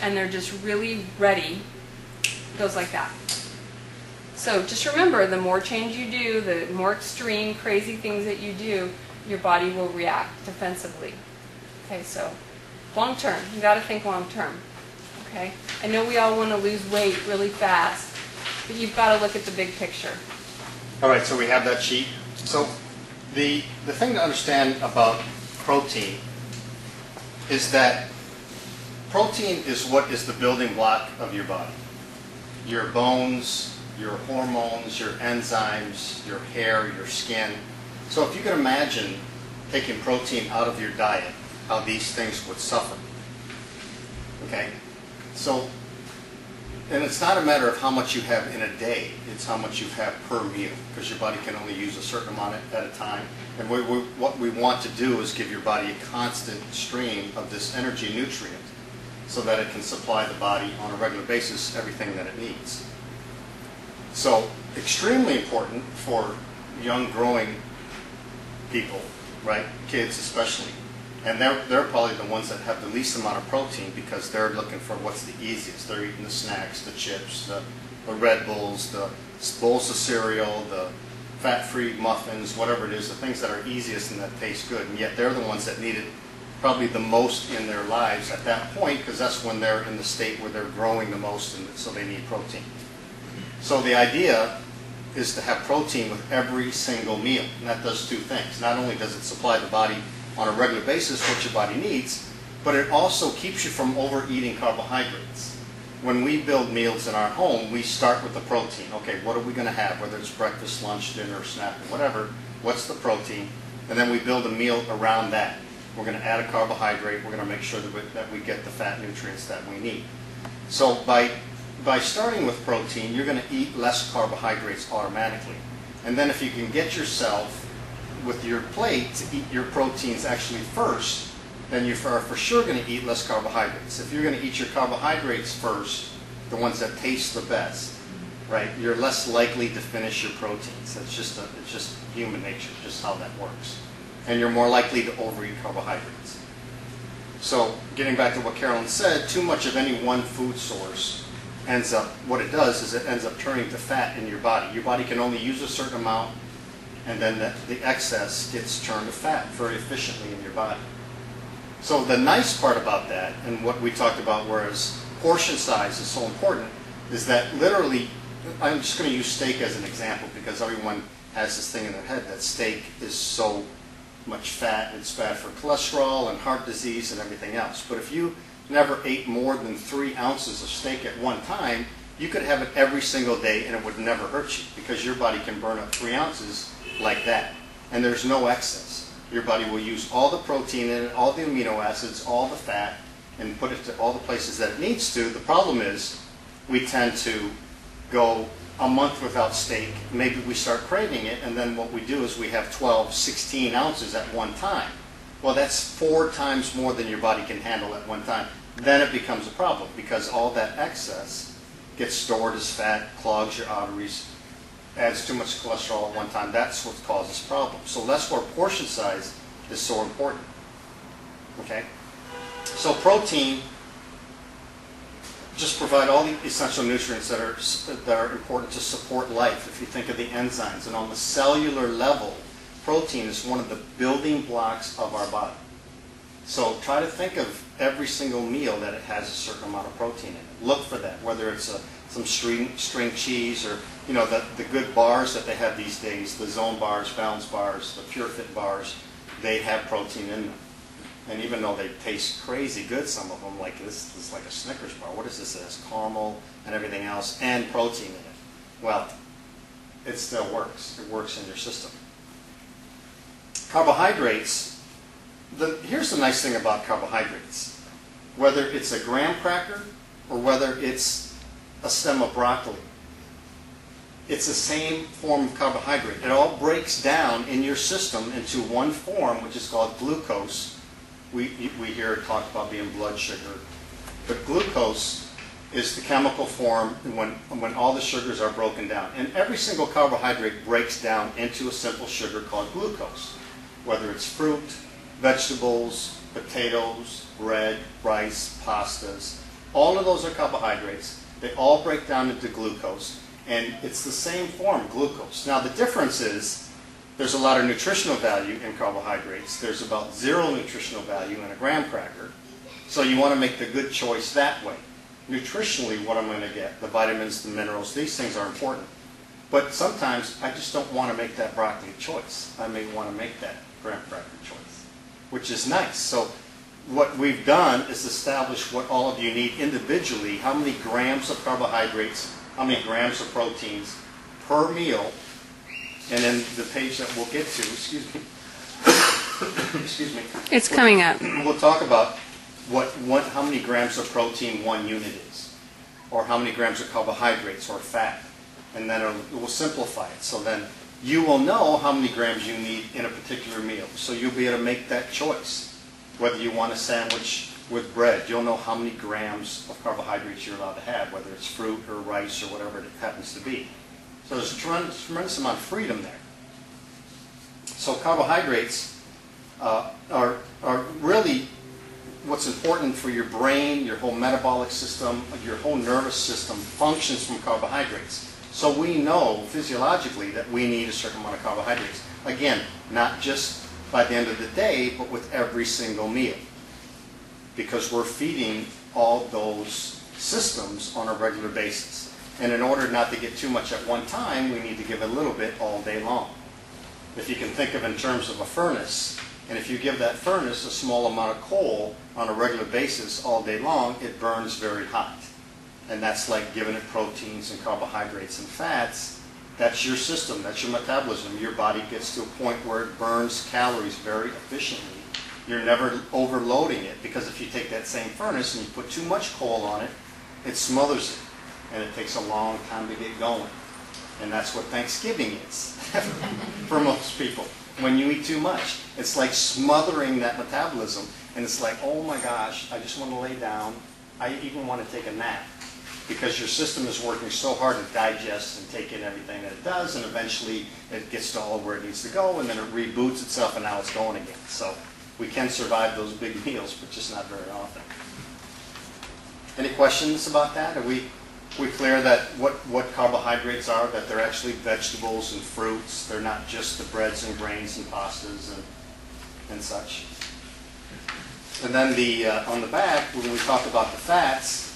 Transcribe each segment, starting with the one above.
and they're just really ready, goes like that. So just remember, the more change you do, the more extreme, crazy things that you do, your body will react defensively. Okay, so long term, you got to think long term. Okay, I know we all want to lose weight really fast, but you've got to look at the big picture. All right, so we have that sheet. So the thing to understand about protein is that protein is what is the building block of your body. Your bones, your hormones, your enzymes, your hair, your skin. So if you can imagine taking protein out of your diet, how these things would suffer. Okay? So, and it's not a matter of how much you have in a day, it's how much you have per meal, because your body can only use a certain amount at a time. And what we want to do is give your body a constant stream of this energy nutrient so that it can supply the body on a regular basis everything that it needs. So, extremely important for young growing people, right? Kids especially. And they're probably the ones that have the least amount of protein because they're looking for what's the easiest. They're eating the snacks, the chips, the Red Bulls, the bowls of cereal, the fat-free muffins, whatever it is, the things that are easiest and that taste good. And yet they're the ones that need it probably the most in their lives at that point, because that's when they're in the state where they're growing the most, and so they need protein. So the idea is to have protein with every single meal, and that does two things. Not only does it supply the body on a regular basis what your body needs, but it also keeps you from overeating carbohydrates. When we build meals in our home, we start with the protein. Okay, what are we going to have, whether it's breakfast, lunch, dinner, snack, whatever, what's the protein? And then we build a meal around that. We're going to add a carbohydrate, we're going to make sure that we get the fat nutrients that we need. So by starting with protein, you're going to eat less carbohydrates automatically. And then if you can get yourself with your plate to eat your proteins actually first, then you are for sure going to eat less carbohydrates. If you're going to eat your carbohydrates first, the ones that taste the best, right, you're less likely to finish your proteins. It's just human nature, just how that works. And you're more likely to overeat carbohydrates. So getting back to what Carolyn said, too much of any one food source ends up, what it does is it ends up turning to fat in your body. Your body can only use a certain amount, and then the excess gets turned to fat very efficiently in your body. So the nice part about that, and what we talked about, whereas portion size is so important, is that literally, I'm just going to use steak as an example because everyone has this thing in their head that steak is so much fat, it's bad for cholesterol and heart disease and everything else. But if you never ate more than 3 ounces of steak at one time, you could have it every single day and it would never hurt you because your body can burn up 3 ounces like that. And there's no excess. Your body will use all the protein in it, all the amino acids, all the fat, and put it to all the places that it needs to. The problem is we tend to go a month without steak. Maybe we start craving it, and then what we do is we have 12, 16 ounces at one time. Well, that's 4 times more than your body can handle at one time. Then it becomes a problem because all that excess gets stored as fat, clogs your arteries, adds too much cholesterol at one time. That's what causes problems. So that's where portion size is so important. Okay? So protein just provide all the essential nutrients that are important to support life. If you think of the enzymes, and on the cellular level, protein is one of the building blocks of our body. So try to think of every single meal that it has a certain amount of protein in it. Look for that, whether it's some string cheese or the good bars that they have these days, the Zone bars, Balance bars, the Pure Fit bars, they have protein in them. And even though they taste crazy good, some of them, like this is like a Snickers bar. What is this? It has caramel and everything else and protein in it. Well, it still works. It works in your system. Carbohydrates, here's the nice thing about carbohydrates. Whether it's a graham cracker or whether it's a stem of broccoli, it's the same form of carbohydrate. It all breaks down in your system into one form, which is called glucose. We hear it talked about being blood sugar. But glucose is the chemical form when all the sugars are broken down. And every single carbohydrate breaks down into a simple sugar called glucose. Whether it's fruit, vegetables, potatoes, bread, rice, pastas, All of those are carbohydrates. They all break down into glucose, and it's the same form, glucose. Now the difference is there's a lot of nutritional value in carbohydrates. There's about 0 nutritional value in a graham cracker. So you want to make the good choice that way. Nutritionally, what I'm going to get, the vitamins, the minerals, these things are important. But sometimes I just don't want to make that broccoli choice. I may want to make that graham cracker choice, which is nice. So what we've done is establish what all of you need individually, how many grams of carbohydrates, how many grams of proteins per meal, and then the page that we'll get to, excuse me, excuse me. It's coming up. We'll talk about how many grams of protein 1 unit is, or how many grams of carbohydrates or fat, and then it will simplify it. So then you will know how many grams you need in a particular meal. So you'll be able to make that choice. Whether you want a sandwich with bread, you'll know how many grams of carbohydrates you're allowed to have, whether it's fruit or rice or whatever it happens to be. So there's a tremendous amount of freedom there. So carbohydrates are really what's important for your brain, your whole metabolic system, your whole nervous system functions from carbohydrates. So we know physiologically that we need a certain amount of carbohydrates. Again, not just by the end of the day, but with every single meal. Because we're feeding all those systems on a regular basis. And in order not to get too much at one time, we need to give a little bit all day long. If you can think of it in terms of a furnace, and if you give that furnace a small amount of coal on a regular basis all day long, it burns very hot. And that's like giving it proteins and carbohydrates and fats. That's your system, that's your metabolism. Your body gets to a point where it burns calories very efficiently. You're never overloading it, because if you take that same furnace and you put too much coal on it, it smothers it, and it takes a long time to get going. And that's what Thanksgiving is for most people. When you eat too much, it's like smothering that metabolism, and it's like, oh my gosh, I just want to lay down. I even want to take a nap. Because your system is working so hard to digest and take in everything that it does, and eventually it gets to all where it needs to go, and then it reboots itself, and now it's going again. So we can survive those big meals, but just not very often. Any questions about that? Are we clear that what carbohydrates are, that they're actually vegetables and fruits? They're not just the breads and grains and pastas and such. And then on the back, when we talk about the fats,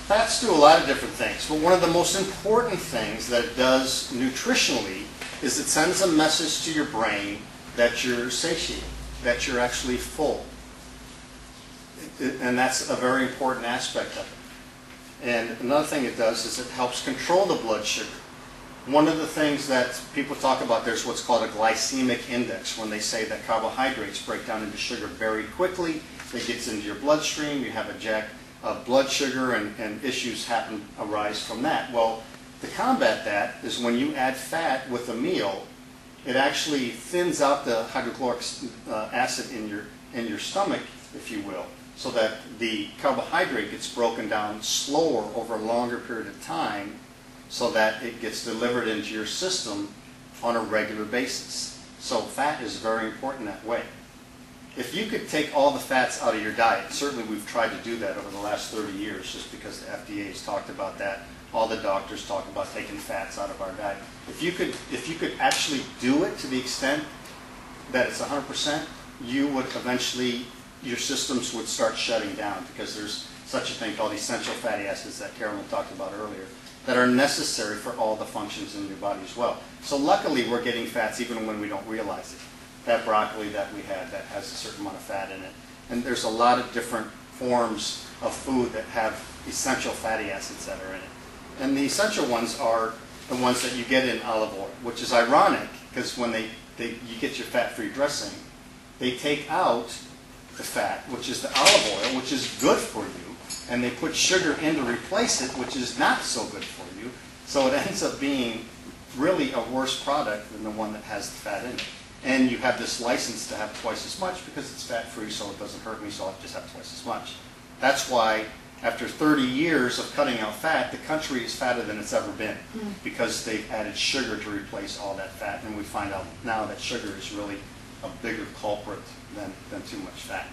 fats do a lot of different things, but one of the most important things that it does nutritionally is it sends a message to your brain that you're satiated, that you're actually full. And that's a very important aspect of it. And another thing it does is it helps control the blood sugar. One of the things that people talk about, there's what's called a glycemic index, when they say that carbohydrates break down into sugar very quickly. It gets into your bloodstream, you have a jack of blood sugar, and issues arise from that. Well, to combat that is when you add fat with a meal, it actually thins out the hydrochloric acid in your stomach, if you will, so that the carbohydrate gets broken down slower over a longer period of time, so that it gets delivered into your system on a regular basis. So fat is very important that way. If you could take all the fats out of your diet, certainly we've tried to do that over the last 30 years, just because the FDA has talked about that. All the doctors talk about taking fats out of our diet. If you could actually do it to the extent that it's 100%, you would eventually, your systems would start shutting down, because there's such a thing called essential fatty acids that Carolyn talked about earlier that are necessary for all the functions in your body as well. So luckily we're getting fats even when we don't realize it. That broccoli that we had, that has a certain amount of fat in it. And there's a lot of different forms of food that have essential fatty acids that are in it. And the essential ones are the ones that you get in olive oil, which is ironic, because when you get your fat-free dressing, they take out the fat, which is the olive oil, which is good for you, and they put sugar in to replace it, which is not so good for you. So it ends up being really a worse product than the one that has the fat in it. And you have this license to have twice as much because it's fat-free, so it doesn't hurt me, so I'll just have twice as much. That's why after 30 years of cutting out fat, the country is fatter than it's ever been, because they've added sugar to replace all that fat. And we find out now that sugar is really a bigger culprit than too much fat.